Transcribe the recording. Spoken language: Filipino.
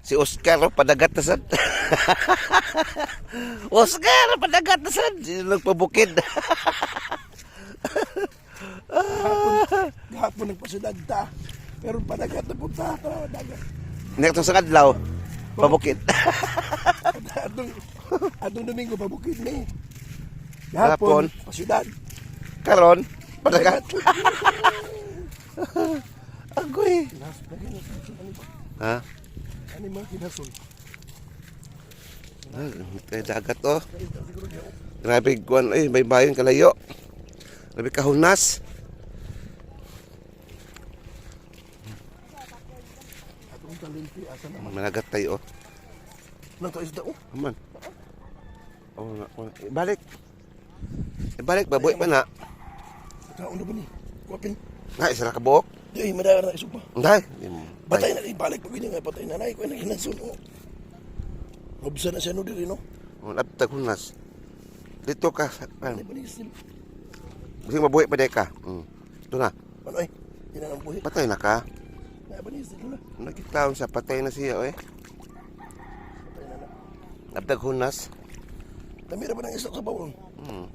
Si Oscar, oh, padagat na sad. Oscar, padagat na sad. Sino nagpabukid? Gahapon nagpasyudad ta. Pero padagat na punta ta. Dagat. Next sa kadlaw, pabukid. Atong Domingo pabukid ni. Gahapon, Gahapon, pasyudad. karon, padagat. Agoy. Ha? Ano mga kinasol? Ay, dagat oh. Grabe kuan ay may bayan kalayo. Grabe kahunas. Atong talimpi asa naman. Managat tayo oh. Nang to isda oh. Aman. Oh, balik. Balik baboy pa na. Kaon na ba ni? Kuapin. Nga isra ka buok. Di madara na isupa. Nday. Batay na ibalik pag nga patay na nay ko na kinasol oh. Obsa na siya no diri no. Oh, labtag hunas. Dito ka. Ano ba ni sil? Bising mabuhi pa day ka. Ito na. Ano ay? Ina nang buhi. Patay na ka. Na ba ni sil na? Nakitaon sa patay na siya eh. Patay na na. Labtag hunas. Namira ba nang isok sa bawon? Hmm.